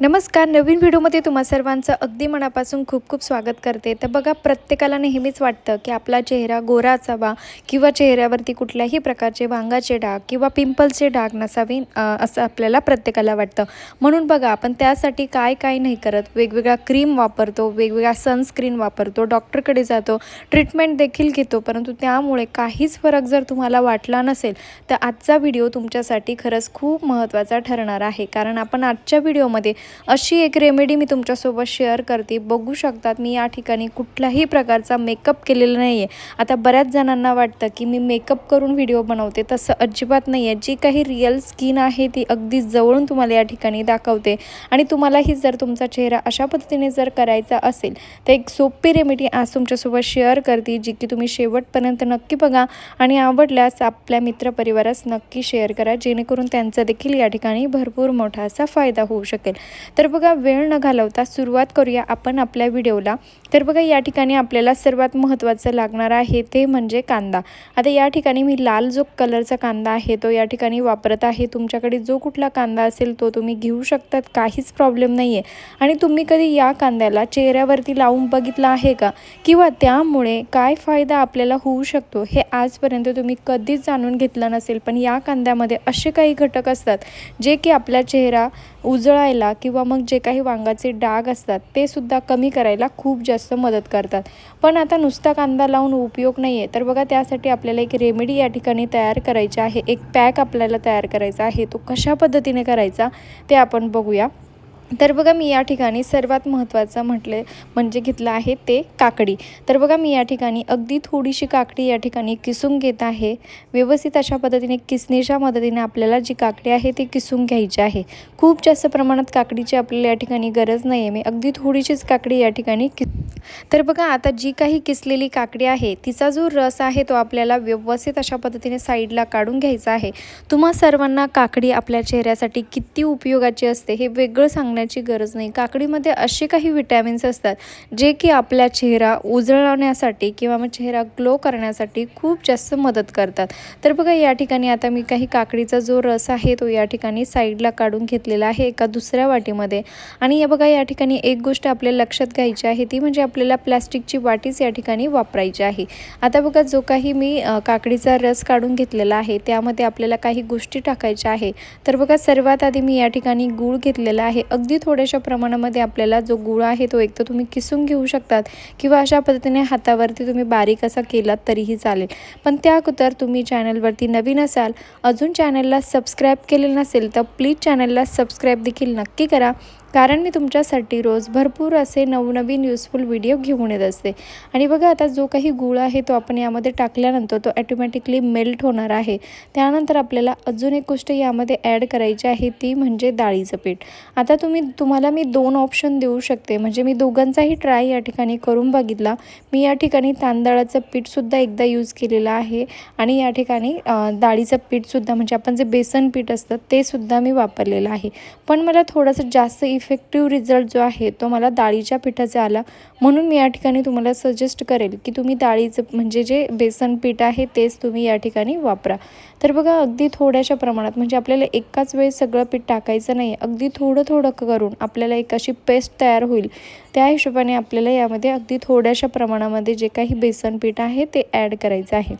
नमस्कार. नवीन व्हिडिओमध्ये तुम्हा सर्वांचं अगदी मनापासून खूप खूप स्वागत करते. तर बघा, प्रत्येकाला नेहमीच वाटतं की आपला चेहरा गोरा असावा किंवा चेहऱ्यावरती कुठल्याही प्रकारचे वांगाचे डाग किंवा पिंपल्सचे डाग नसावे, असं आपल्याला प्रत्येकाला वाटतं. म्हणून बघा, आपण त्यासाठी काय काय नाही करत, वेगवेगळ्या क्रीम वापरतो, वेगवेगळ्या सनस्क्रीन वापरतो, डॉक्टरकडे जातो, ट्रीटमेंट देखील घेतो, परंतु त्यामुळे काहीच फरक जर तुम्हाला वाटला नसेल तर आजचा व्हिडिओ तुमच्यासाठी खरंच खूप महत्त्वाचा ठरणार आहे. कारण आपण आजच्या व्हिडिओमध्ये अशी एक रेमेडी मी तुमच्यासोबत शेअर करते. बघू शकतात, मी या ठिकाणी कुठल्याही प्रकारचा मेकअप केलेला नाही आहे. आता बऱ्याच जणांना वाटतं की मी मेकअप करून व्हिडिओ बनवते, तसं अजिबात नाही आहे. जी काही रिअल स्किन आहे ती अगदी जवळून तुम्हाला या ठिकाणी दाखवते. आणि तुम्हालाही जर तुमचा चेहरा अशा पद्धतीने जर करायचा असेल तर एक सोपी रेमेडी आज तुमच्यासोबत शेअर करते, जी की तुम्ही शेवटपर्यंत नक्की बघा आणि आवडल्यास आपल्या मित्रपरिवारास नक्की शेअर करा, जेणेकरून त्यांचा देखील या ठिकाणी भरपूर मोठा असा फायदा होऊ शकेल. तर बघा, वेळ न घालवता सुरुवात करूया आपण आपल्या व्हिडिओला. तर बघा, या ठिकाणी आपल्याला सर्वात महत्त्वाचं लागणार आहे ते म्हणजे कांदा. आता या ठिकाणी मी लाल जो कलरचा कांदा आहे तो या ठिकाणी वापरत आहे. तुमच्याकडे जो कुठला कांदा असेल तो तुम्ही घेऊ शकतात, काहीच प्रॉब्लेम नाही आहे. आणि तुम्ही कधी या कांद्याला चेहऱ्यावरती लावून बघितला आहे का, किंवा त्यामुळे काय फायदा आपल्याला होऊ शकतो हे आजपर्यंत तुम्ही कधीच जाणून घेतलं नसेल. पण या कांद्यामध्ये असे काही घटक असतात जे की आपला चेहरा उजळायला किंवा मग जे काही वांगाचे डाग असतात ते सुद्धा कमी करायला खूप जास्त मदत करतात. पण आता नुसता कांदा लावून उपयोग नाही आहे. तर बघा, त्यासाठी आपल्याला एक रेमेडी या ठिकाणी तयार करायची आहे. एक पॅक आपल्याला तयार करायचा आहे. तो कशा पद्धतीने करायचा ते आपण बघूया. तर बघा, मी या ठिकाणी सर्वात महत्त्वाचं म्हणजे घेतलं आहे ते काकडी. तर बघा, मी या ठिकाणी अगदी थोडीशी काकडी या ठिकाणी किसून घेत आहे. व्यवस्थित अशा पद्धतीने किसणीच्या मदतीने आपल्याला जी काकडी आहे ती किसून घ्यायची आहे. खूप जास्त प्रमाणात काकडीची आपल्याला या ठिकाणी गरज नाही आहे. मी अगदी थोडीशीच काकडी या ठिकाणी तर बघा, आता जी काही किसलेली काकडी आहे तिचा जो रस आहे तो आपल्याला व्यवस्थित अशा पद्धतीने साईडला काढून घ्यायचा आहे. तुम्हा सर्वांना काकडी आपल्या चेहऱ्यासाठी किती उपयोगाची असते हे वेगळं सांगण्याची गरज नाही. काकडीमध्ये असे काही विटॅमिन्स असतात जे की आपला चेहरा उजळवण्यासाठी किंवा मग चेहरा ग्लो करण्यासाठी खूप जास्त मदत करतात. तर बघा, या ठिकाणी आता मी काही काकडीचा जो रस आहे तो या ठिकाणी साईडला काढून घेतलेला आहे एका दुसऱ्या वाटीमध्ये. आणि बघा, या ठिकाणी एक गोष्ट आपल्याला लक्षात घ्यायची आहे ती म्हणजे आपल्याला प्लॅस्टिकची वाटीच या ठिकाणी वापरायची आहे. आता बघा, जो काही मी काकडीचा रस काढून घेतलेला आहे त्यामध्ये आपल्याला काही गोष्टी टाकायच्या आहे. तर बघा, सर्वात आधी मी या ठिकाणी गूळ घेतलेला आहे. अगदी थोड्याशा प्रमाणामध्ये आपल्याला जो गूळ आहे तो एक तर तुम्ही किसून घेऊ शकतात किंवा अशा पद्धतीने हातावरती तुम्ही बारीक असा केलात तरीही चालेल. पण त्या अगोदर तुम्ही चॅनलवरती नवीन असाल, अजून चॅनलला सबस्क्राईब केलेलं नसेल तर प्लीज चॅनलला सबस्क्राईब देखील नक्की करा, कारण मी तुमच्यासाठी रोज भरपूर असे नवनवीन युजफुल व्हिडिओ घेऊन येत असते. आणि बघा, आता जो काही गूळ आहे तो आपण यामध्ये टाकल्यानंतर तो ॲटोमॅटिकली मेल्ट होणार आहे. त्यानंतर आपल्याला अजून एक गोष्ट यामध्ये ॲड करायची आहे ती म्हणजे डाळीचं पीठ. आता तुम्हाला मी 2 ऑप्शन देऊ शकते, म्हणजे मी दोघांचाही ट्राय या ठिकाणी करून बघितला. मी या ठिकाणी तांदळाचं पीठसुद्धा एकदा यूज केलेलं आहे आणि या ठिकाणी डाळीचं पीठसुद्धा म्हणजे आपण जे बेसन पीठ असतं ते सुद्धा मी वापरलेलं आहे. पण मला थोडंसं जास्त इफेक्टिव्ह रिझल्ट जो आहे तो मला डाळीच्या पिठाचा आला, म्हणून मी या ठिकाणी तुम्हाला सजेस्ट करेल की तुम्ही डाळीचं म्हणजे जे बेसन पीठ आहे तेच तुम्ही या ठिकाणी वापरा. तर बघा, अगदी थोड्याशा प्रमाणात म्हणजे आपल्याला एकाच वेळेस सगळं पीठ टाकायचं नाही, अगदी थोडं थोडं करून आपल्याला एक अशी पेस्ट तयार होईल. त्या हिशोबाने आपल्याला यामध्ये अगदी थोड्याशा प्रमाणामध्ये जे काही बेसन पीठ आहे ते ॲड करायचं आहे.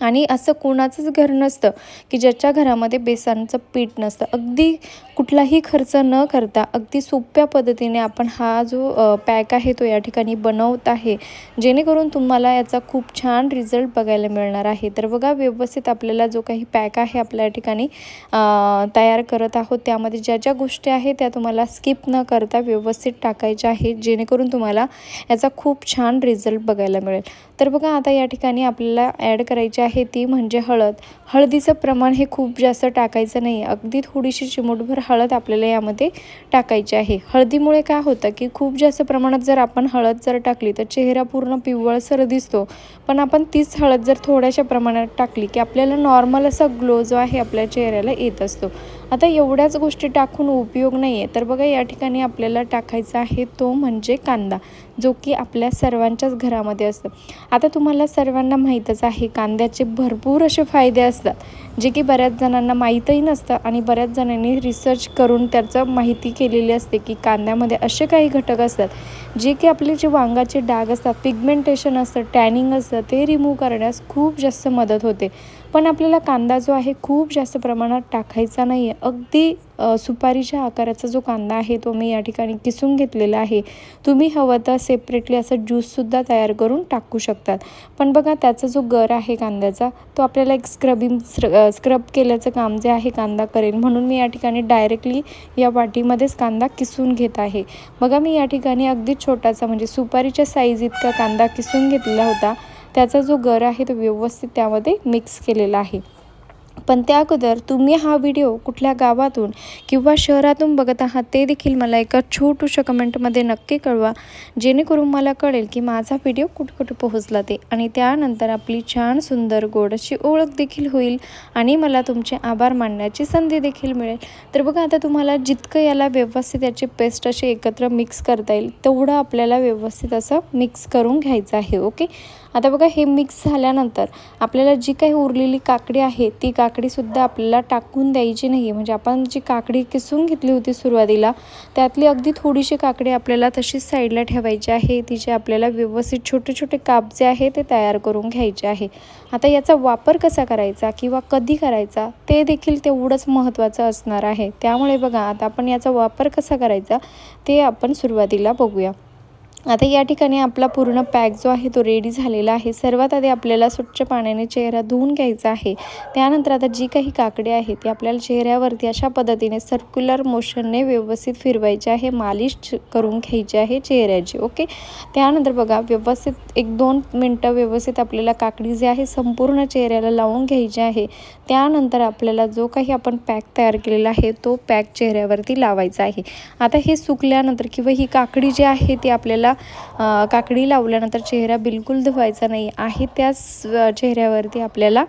आणि असं कोणाचंच घर नसतं की ज्याच्या घरामध्ये बेसनचं पीठ नसतं. अगदी कुठलाही खर्च न करता अगदी सोप्या पद्धतीने आपण हा जो पॅक आहे तो या ठिकाणी बनवत आहे, जेणेकरून तुम्हाला याचा खूप छान रिझल्ट बघायला मिळणार आहे. तर बघा, व्यवस्थित आपल्याला जो काही पॅक आहे आपल्या या ठिकाणी तयार करत आहोत त्यामध्ये ज्या ज्या गोष्टी आहेत त्या तुम्हाला स्किप न करता व्यवस्थित टाकायच्या आहेत, जेणेकरून तुम्हाला याचा खूप छान रिझल्ट बघायला मिळेल. तर बघा, आता या ठिकाणी आपल्याला ॲड करायची आहे ती म्हणजे हळद. हळदीचं प्रमाण हे खूप जास्त टाकायचं नाही, अगदी थोडीशी चिमूटभर हळद आपल्याला यामध्ये टाकायची आहे. हळदीमुळे काय होतं की खूप जास्त प्रमाणात जर आपण हळद जर टाकली तर चेहरा पूर्ण पिवळसर दिसतो. पण आपण तीच हळद जर थोड्याशा प्रमाणात टाकली की आपल्याला नॉर्मल असा ग्लो जो आहे आपल्या चेहऱ्याला येत असतो. आता एवढ्याच गोष्टी टाकून उपयोग नाही आहे. तर बघा या ठिकाणी आपल्याला टाकायचा आहे तो म्हणजे कांदा, जो की आपल्या सर्वांच्याच घरामध्ये असतं. आता तुम्हाला सर्वांना माहीतच आहे कांद्याचे भरपूर असे फायदे असतात, जे की बऱ्याच जणांना माहीतही नसतं आणि बऱ्याच जणांनी रिसर्च करून त्याचं माहिती केलेली असते की कांद्यामध्ये असे काही घटक असतात जे की आपले जे वांगाचे डाग असतात, पिगमेंटेशन असतं, टॅनिंग असतं, ते रिमूव्ह करण्यास खूप जास्त मदत होते. पण आपल्याला कांदा जो आहे खूप जास्त प्रमाणात टाकायचा नाही आहे. अगदी सुपारीच्या आकाराचा जो कांदा आहे तो मी या ठिकाणी किसून घेतलेला आहे. तुम्ही हवं तर सेपरेटली असं ज्यूससुद्धा तयार करून टाकू शकतात. पण बघा त्याचा जो गर आहे कांद्याचा, तो आपल्याला एक स्क्रब केल्याचं काम जे आहे कांदा करेल, म्हणून मी या ठिकाणी डायरेक्टली या वाटीमध्येच कांदा किसून घेत आहे. बघा मी या ठिकाणी अगदी छोटासा म्हणजे सुपारीच्या साईज इतका कांदा किसून घेतलेला होता. त्याचा जो गर आहे तो व्यवस्थित त्यामध्ये मिक्स केलेला आहे. पण त्या अगोदर तुम्ही हा व्हिडिओ कुठल्या गावातून किंवा शहरातून बघत आहात ते देखील मला एका छोटूशा कमेंटमध्ये नक्की कळवा, जेणेकरून मला कळेल की माझा व्हिडिओ कुठे पोहोचला ते. आणि त्यानंतर आपली छान सुंदर गोड अशी ओळख देखील होईल आणि मला तुमचे आभार मानण्याची संधी देखील मिळेल. तर बघा आता तुम्हाला जितकं याला व्यवस्थित याची पेस्ट अशी एकत्र मिक्स करता येईल तेवढं आपल्याला व्यवस्थित असं मिक्स करून घ्यायचं आहे. ओके, आता बघा हे मिक्स झाल्यानंतर आपल्याला जी काही उरलेली काकडी आहे ती काकडीसुद्धा आपल्याला टाकून द्यायची नाही. म्हणजे आपण जी काकडी किसून घेतली होती सुरुवातीला, त्यातली अगदी थोडीशी काकडी आपल्याला तशीच साईडला ठेवायची आहे. तिचे आपल्याला व्यवस्थित छोटे छोटे काप जे आहे ते तयार करून घ्यायचे आहे. आता याचा वापर कसा करायचा किंवा कधी करायचा ते देखील तेवढंच महत्त्वाचं असणार आहे. त्यामुळे बघा आता आपण याचा वापर कसा करायचा ते आपण सुरुवातीला बघूया. आता या ठिकाणी आपला पूर्ण पॅक जो आहे तो रेडी झालेला आहे. सर्वात आधी आपल्याला स्वच्छ पाण्याने चेहरा धुवून घ्यायचा आहे. त्यानंतर आता जी काही काकडी आहे ती आपल्याला चेहऱ्यावरती अशा पद्धतीने सर्क्युलर मोशनने व्यवस्थित फिरवायची आहे, मालिश करून घ्यायची आहे चेहऱ्याची. ओके, त्यानंतर बघा व्यवस्थित 1-2 मिनटं व्यवस्थित आपल्याला काकडी जी आहे संपूर्ण चेहऱ्याला लावून घ्यायची आहे. त्यानंतर आपल्याला जो काही आपण पॅक तयार केलेला आहे तो पॅक चेहऱ्यावरती लावायचा आहे. आता हे सुकल्यानंतर किंवा ही काकडी जी आहे ती आपल्याला काकडी लावल्यानंतर चेहरा बिलकुल धुवायचा नाही आहे. त्याच चेहऱ्यावरती आपल्याला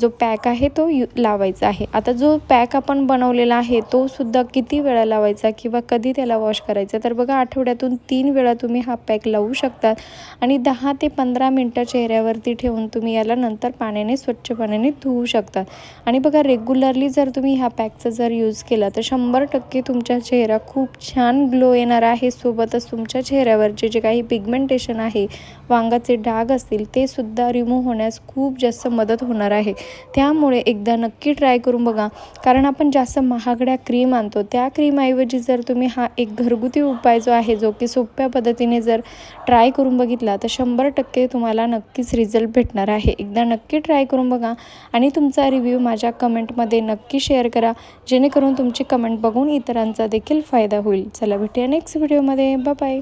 जो पॅक आहे तो लावायचा आहे. आता जो पॅक आपण बनवलेला आहे तो सुद्धा किती वेळा लावायचा किंवा कधी त्याला वॉश करायचं, तर बघा आठवड्यातून 3 वेळा तुम्ही हा पॅक लावू शकतात आणि 10 ते 15 मिनटं चेहऱ्यावरती ठेवून तुम्ही याला नंतर स्वच्छ पाण्याने धुवू शकतात. आणि बघा रेग्युलरली जर तुम्ही ह्या पॅकचा जर यूज केला तर 100% तुमचा चेहरा खूप छान ग्लो येणार आहे. सोबतच तुमच्या चेहऱ्यावरचे जे काही पिगमेंटेशन आहे, वांगाचे डाग असतील, ते सुद्धा रिमूव्ह होण्यास खूप जास्त मदत होणार आहे. त्यामुळे एकदा नक्की ट्राय करून बघा. कारण आपण जास्त महागड्या क्रीम आणतो, त्या क्रीमऐवजी जर तुम्ही हा एक घरगुती उपाय जो आहे जो की सोप्या पद्धतीने जर ट्राय करून बघितला तर 100% तुम्हाला नक्कीच रिझल्ट भेटणार आहे. एकदा नक्की ट्राय करून बघा आणि तुमचा रिव्ह्यू माझ्या कमेंटमध्ये नक्की शेअर करा, जेणेकरून तुमची कमेंट बघून इतरांचा देखील फायदा होईल. चला भेटूया नेक्स्ट व्हिडिओमध्ये. Bye bye.